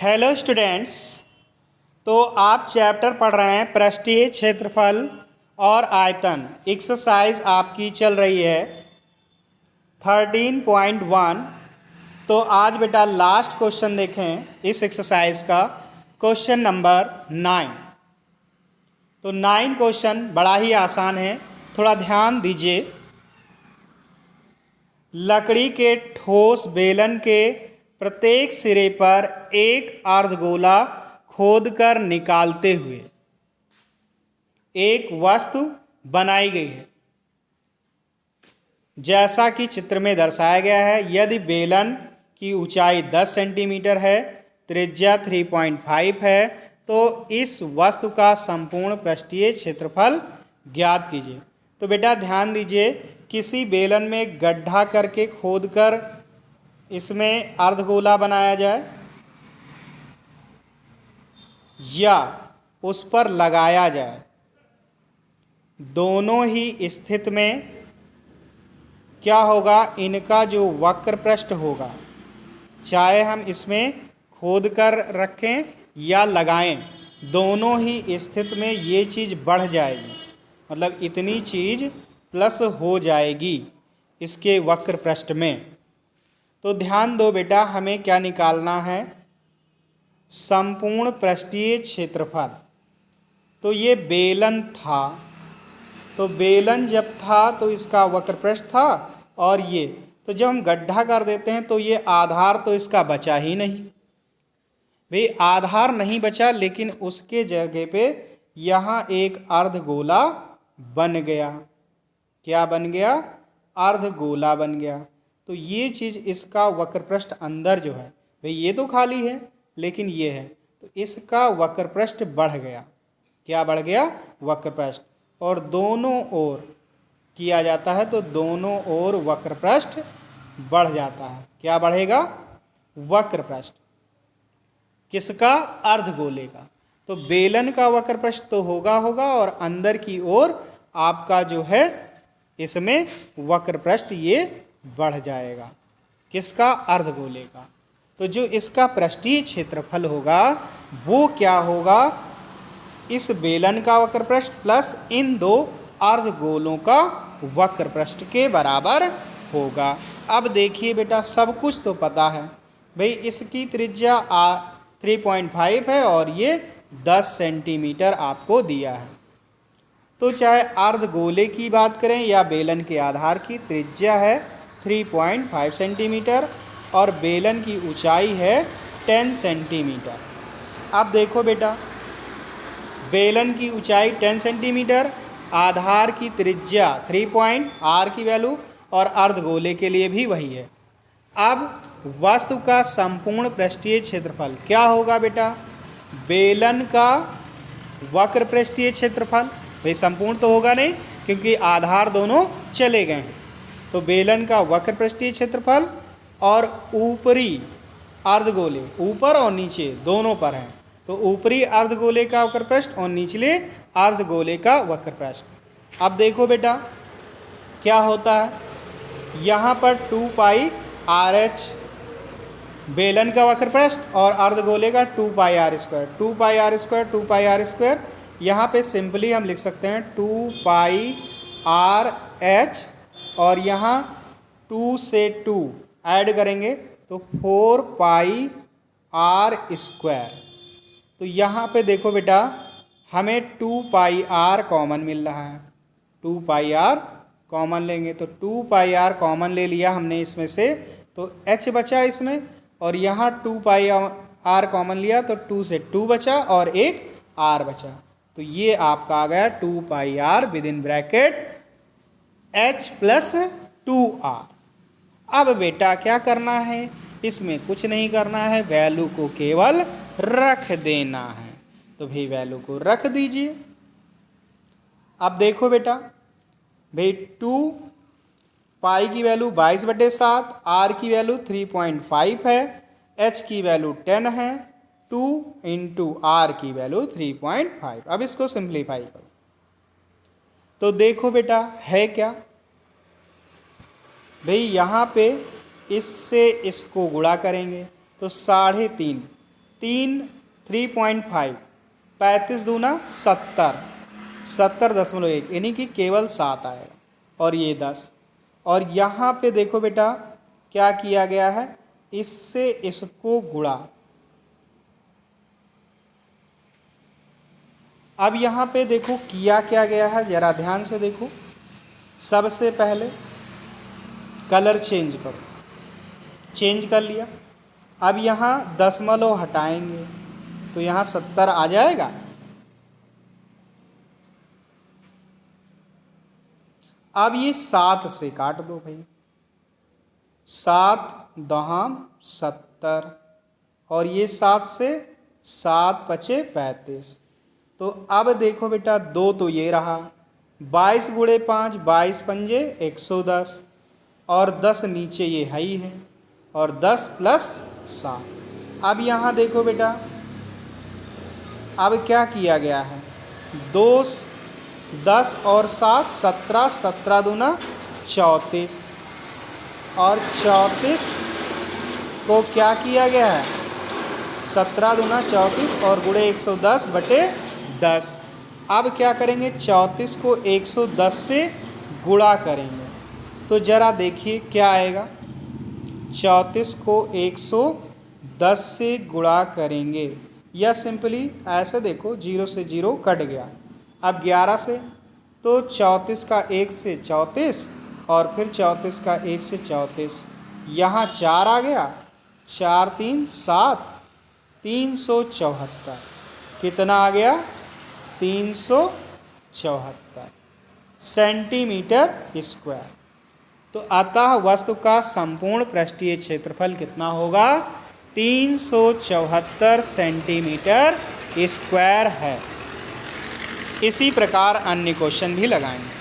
Hello students. तो आप chapter पढ़ रहे हैं पृष्ठीय क्षेत्रफल और आयतन। एक्सरसाइज आपकी चल रही है 13.1। तो आज बेटा लास्ट क्वेश्चन देखें इस एक्सरसाइज का, क्वेश्चन नंबर 9। तो 9 क्वेश्चन बड़ा ही आसान है, थोड़ा ध्यान दीजिए। लकड़ी के ठोस बेलन के प्रत्येक सिरे पर एक अर्धगोला खोदकर निकालते हुए एक वस्तु बनाई गई है, जैसा कि चित्र में दर्शाया गया है। यदि बेलन की ऊंचाई 10 सेंटीमीटर है, त्रिज्या 3.5 है, तो इस वस्तु का संपूर्ण पृष्ठीय क्षेत्रफल ज्ञात कीजिए। तो बेटा ध्यान दीजिए, किसी बेलन में गड्ढा करके खोदकर इसमें अर्धगोला बनाया जाए या उस पर लगाया जाए, दोनों ही स्थिति में क्या होगा, इनका जो वक्र पृष्ठ होगा, चाहे हम इसमें खोद कर रखें या लगाएं, दोनों ही स्थिति में ये चीज़ बढ़ जाएगी। मतलब इतनी चीज़ प्लस हो जाएगी इसके वक्र पृष्ठ में। तो ध्यान दो बेटा, हमें क्या निकालना है, संपूर्ण पृष्ठीय क्षेत्रफल। तो ये बेलन था, तो बेलन जब था तो इसका वक्र पृष्ठ था, और ये तो जब हम गड्ढा कर देते हैं तो ये आधार तो इसका बचा ही नहीं। भाई आधार नहीं बचा, लेकिन उसके जगह पे यहाँ एक अर्धगोला बन गया। क्या बन गया? अर्धगोला बन गया। तो ये चीज़ इसका वक्र पृष्ठ अंदर जो है, भाई ये तो खाली है लेकिन ये है, तो इसका वक्र पृष्ठ बढ़ गया। क्या बढ़ गया? वक्र पृष्ठ। और दोनों ओर किया जाता है तो दोनों ओर वक्र पृष्ठ बढ़ जाता है। क्या बढ़ेगा? वक्र पृष्ठ। किसका? अर्धगोले का। तो बेलन का वक्र पृष्ठ तो होगा और अंदर की ओर आपका जो है इसमें वक्र पृष्ठ ये बढ़ जाएगा। किसका? अर्धगोले का। तो जो इसका पृष्ठीय क्षेत्रफल होगा वो क्या होगा, इस बेलन का वक्र पृष्ठ प्लस इन दो अर्धगोलों का वक्र पृष्ठ के बराबर होगा। अब देखिए बेटा, सब कुछ तो पता है भाई, इसकी त्रिज्या 3.5 है और ये 10 सेंटीमीटर आपको दिया है। तो चाहे अर्धगोले की बात करें या बेलन के आधार की, त्रिज्या है 3.5 सेंटीमीटर और बेलन की ऊंचाई है 10 सेंटीमीटर। अब देखो बेटा, बेलन की ऊंचाई 10 सेंटीमीटर, आधार की त्रिज्या 3 r की वैल्यू, और अर्धगोले के लिए भी वही है। अब वस्तु का संपूर्ण पृष्ठीय क्षेत्रफल क्या होगा बेटा? बेलन का वक्र पृष्ठीय क्षेत्रफल। भाई संपूर्ण तो होगा नहीं क्योंकि आधार दोनों चले गए हैं। तो बेलन का वक्र पृष्ठीय क्षेत्रफल और ऊपरी अर्धगोले, ऊपर और नीचे दोनों पर हैं, तो ऊपरी अर्धगोले का वक्र पृष्ठ और निचले अर्धगोले का वक्र पृष्ठ। अब देखो बेटा क्या होता है, यहाँ पर 2 पाई RH बेलन का वक्र पृष्ठ और अर्धगोले का 2 पाई r स्क्वायर, 2 पाई r स्क्वायर, 2 पाई r स्क्वायर। यहाँ पे सिंपली हम लिख सकते हैं 2 पाई RH, और यहाँ 2 से 2 ऐड करेंगे तो 4 पाई r स्क्वायर। तो यहाँ पे देखो बेटा, हमें 2 पाई r कॉमन मिल रहा है, 2 पाई r कॉमन लेंगे तो 2 पाई r कॉमन ले लिया हमने इसमें से, तो h बचा इसमें, और यहाँ 2 पाई r कॉमन लिया तो 2 से 2 बचा और एक r बचा। तो ये आपका आ गया 2 पाई r with in bracket h plus 2r। अब बेटा क्या करना है, इसमें कुछ नहीं करना है, वैल्यू को केवल रख देना है। तो भाई वैल्यू को रख दीजिए। अब देखो बेटा, भाई 2 पाई की वैल्यू 22/7, r की वैल्यू 3.5 है, h की वैल्यू 10 है, 2 इंटू r की वैल्यू 3.5। अब इसको सिंप्लीफाई करो तो देखो बेटा है क्या, भाई यहाँ पे इससे इसको गुणा करेंगे तो 3.5 3.5, 35 दूना 70, 70.1 यानी कि केवल 7 आएगा, और ये 10। और यहाँ पे देखो बेटा क्या किया गया है, इससे इसको गुणा। अब यहाँ पे देखो किया क्या गया है, जरा ध्यान से देखो। सबसे पहले कलर चेंज करो, चेंज कर लिया। अब यहाँ दशमलव हटाएंगे तो यहाँ 70 आ जाएगा। अब ये 7 से काट दो भाई, 7 दहाम 70, और ये 7 से 7 पचे 35। तो अब देखो बेटा 2 तो ये रहा, 22 गुणे 5, 22 पंजे 110, और 10 नीचे ये है ही है, और 10 प्लस 7। अब यहाँ देखो बेटा अब क्या किया गया है, 2 10 और 7 17, 17 दूना 34, और 34 को क्या किया गया है, 17 दूना 34 और गुणे 110 बटे 10। अब क्या करेंगे, 34 को 110 से गुणा करेंगे, तो ज़रा देखिए क्या आएगा। 34 को 110 से गुणा करेंगे, या सिंपली ऐसे देखो 0 से 0 कट गया। अब 11 से, तो 34 का 1 से 34, और फिर 34 का 1 से 34, यहाँ 4 आ गया, 4 3 7, 374। कितना आ गया, 374 सेंटीमीटर स्क्वायर। तो अतः वस्तु का संपूर्ण पृष्ठीय क्षेत्रफल कितना होगा, 374 सेंटीमीटर स्क्वायर है। इसी प्रकार अन्य क्वेश्चन भी लगाएंगे।